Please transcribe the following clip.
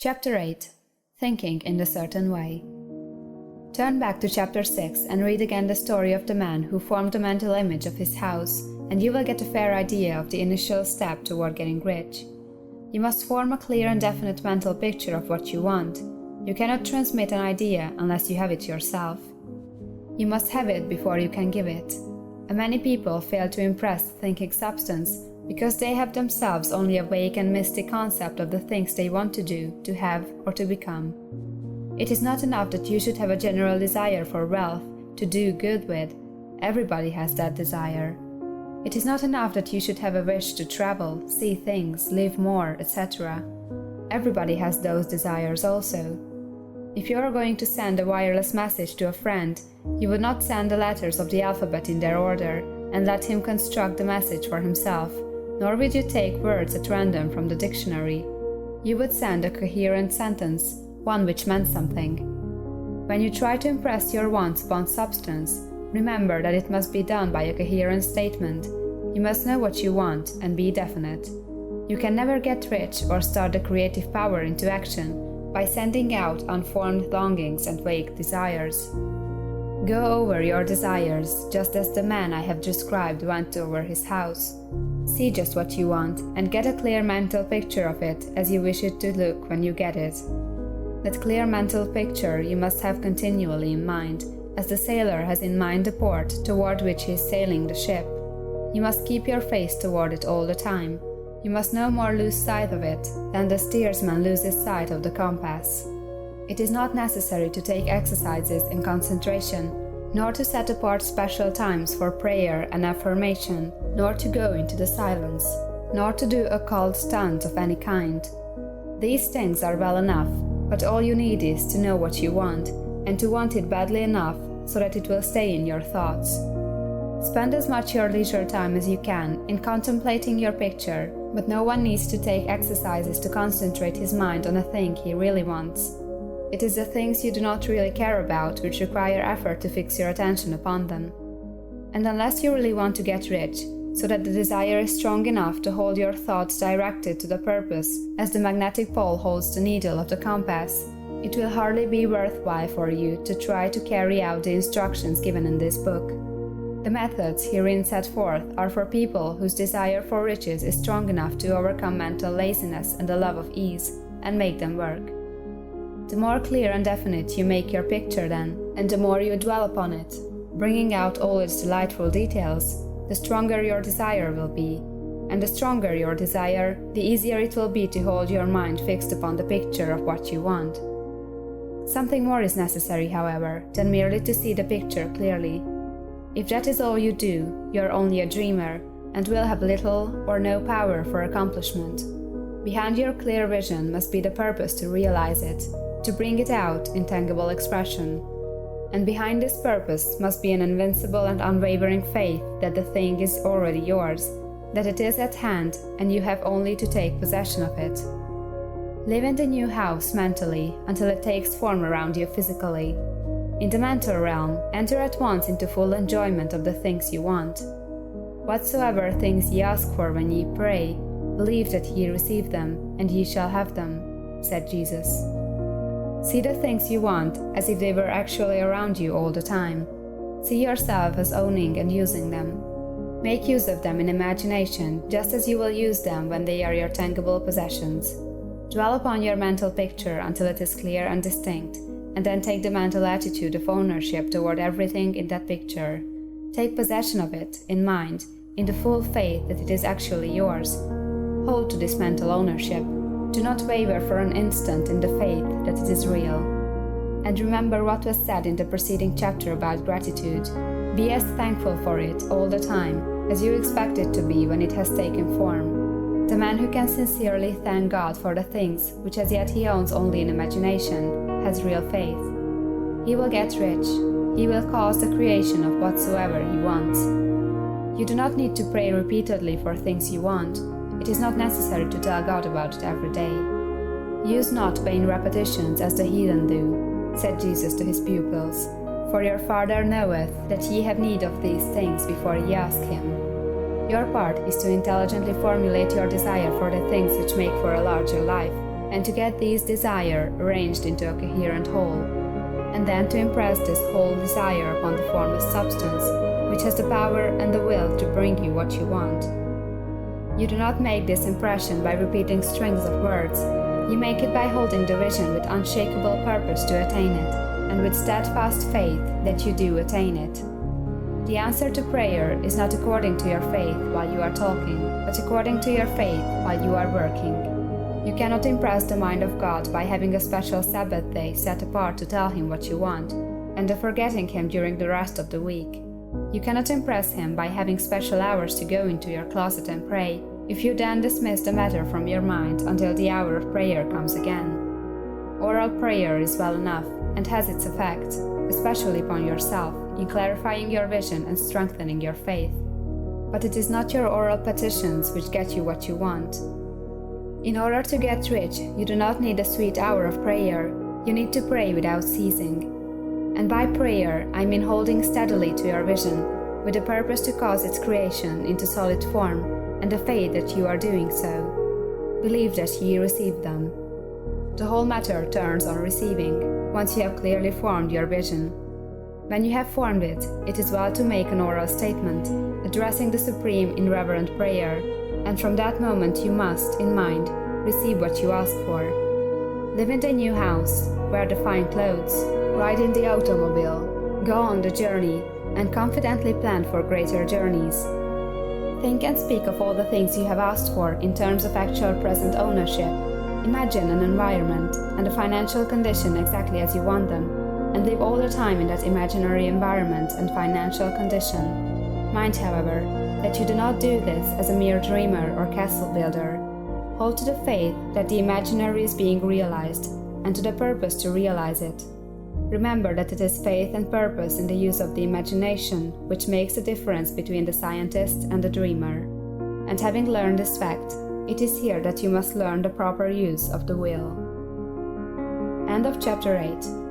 Chapter 8. Thinking in a Certain Way. Turn back to Chapter 6 and read again the story of the man who formed the mental image of his house, and you will get a fair idea of the initial step toward getting rich. You must form a clear and definite mental picture of what you want. You cannot transmit an idea unless you have it yourself. You must have it before you can give it. And many people fail to impress the thinking substance because they have themselves only a vague and misty concept of the things they want to do, to have, or to become. It is not enough that you should have a general desire for wealth, to do good with. Everybody has that desire. It is not enough that you should have a wish to travel, see things, live more, etc. Everybody has those desires also. If you are going to send a wireless message to a friend, you would not send the letters of the alphabet in their order and let him construct the message for himself, nor would you take words at random from the dictionary. You would send a coherent sentence, one which meant something. When you try to impress your wants upon substance, remember that it must be done by a coherent statement. You must know what you want and be definite. You can never get rich or start the creative power into action by sending out unformed longings and vague desires. Go over your desires, just as the man I have described went over his house. See just what you want, and get a clear mental picture of it as you wish it to look when you get it. That clear mental picture you must have continually in mind, as the sailor has in mind the port toward which he is sailing the ship. You must keep your face toward it all the time. You must no more lose sight of it than the steersman loses sight of the compass. It is not necessary to take exercises in concentration, nor to set apart special times for prayer and affirmation, nor to go into the silence, nor to do occult stunts of any kind. These things are well enough, but all you need is to know what you want, and to want it badly enough so that it will stay in your thoughts. Spend as much your leisure time as you can in contemplating your picture, but no one needs to take exercises to concentrate his mind on a thing he really wants. It is the things you do not really care about which require effort to fix your attention upon them. And unless you really want to get rich, so that the desire is strong enough to hold your thoughts directed to the purpose, as the magnetic pole holds the needle of the compass, it will hardly be worthwhile for you to try to carry out the instructions given in this book. The methods herein set forth are for people whose desire for riches is strong enough to overcome mental laziness and the love of ease, and make them work. The more clear and definite you make your picture then, and the more you dwell upon it, bringing out all its delightful details, the stronger your desire will be, and the stronger your desire, the easier it will be to hold your mind fixed upon the picture of what you want. Something more is necessary, however, than merely to see the picture clearly. If that is all you do, you are only a dreamer, and will have little or no power for accomplishment. Behind your clear vision must be the purpose to realize it, to bring it out in tangible expression. And behind this purpose must be an invincible and unwavering faith that the thing is already yours, that it is at hand and you have only to take possession of it. Live in the new house mentally until it takes form around you physically. In the mental realm, enter at once into full enjoyment of the things you want. Whatsoever things ye ask for when ye pray, believe that ye receive them, and ye shall have them, said Jesus. See the things you want as if they were actually around you all the time. See yourself as owning and using them. Make use of them in imagination just as you will use them when they are your tangible possessions. Dwell upon your mental picture until it is clear and distinct, and then take the mental attitude of ownership toward everything in that picture. Take possession of it, in mind, in the full faith that it is actually yours. Hold to this mental ownership. Do not waver for an instant in the faith that it is real. And remember what was said in the preceding chapter about gratitude. Be as thankful for it all the time as you expect it to be when it has taken form. The man who can sincerely thank God for the things which as yet he owns only in imagination has real faith. He will get rich. He will cause the creation of whatsoever he wants. You do not need to pray repeatedly for things you want. It is not necessary to tell God about it every day. Use not vain repetitions as the heathen do, said Jesus to his pupils, for your Father knoweth that ye have need of these things before ye ask him. Your part is to intelligently formulate your desire for the things which make for a larger life, and to get these desires arranged into a coherent whole, and then to impress this whole desire upon the formless substance, which has the power and the will to bring you what you want. You do not make this impression by repeating strings of words. You make it by holding the vision with unshakable purpose to attain it, and with steadfast faith that you do attain it. The answer to prayer is not according to your faith while you are talking, but according to your faith while you are working. You cannot impress the mind of God by having a special Sabbath day set apart to tell Him what you want, and then forgetting Him during the rest of the week. You cannot impress Him by having special hours to go into your closet and pray, if you then dismiss the matter from your mind until the hour of prayer comes again. Oral prayer is well enough, and has its effect, especially upon yourself, in clarifying your vision and strengthening your faith. But it is not your oral petitions which get you what you want. In order to get rich, you do not need a sweet hour of prayer, you need to pray without ceasing. And by prayer, I mean holding steadily to your vision, with the purpose to cause its creation into solid form, and the faith that you are doing so. Believe that ye receive them. The whole matter turns on receiving, once you have clearly formed your vision. When you have formed it, it is well to make an oral statement, addressing the Supreme in reverent prayer, and from that moment you must, in mind, receive what you ask for. Live in the new house, wear the fine clothes, ride in the automobile, go on the journey, and confidently plan for greater journeys. Think and speak of all the things you have asked for in terms of actual present ownership. Imagine an environment and a financial condition exactly as you want them, and live all the time in that imaginary environment and financial condition. Mind, however, that you do not do this as a mere dreamer or castle builder. Hold to the faith that the imaginary is being realized, and to the purpose to realize it. Remember that it is faith and purpose in the use of the imagination which makes the difference between the scientist and the dreamer. And having learned this fact, it is here that you must learn the proper use of the will. End of chapter 8.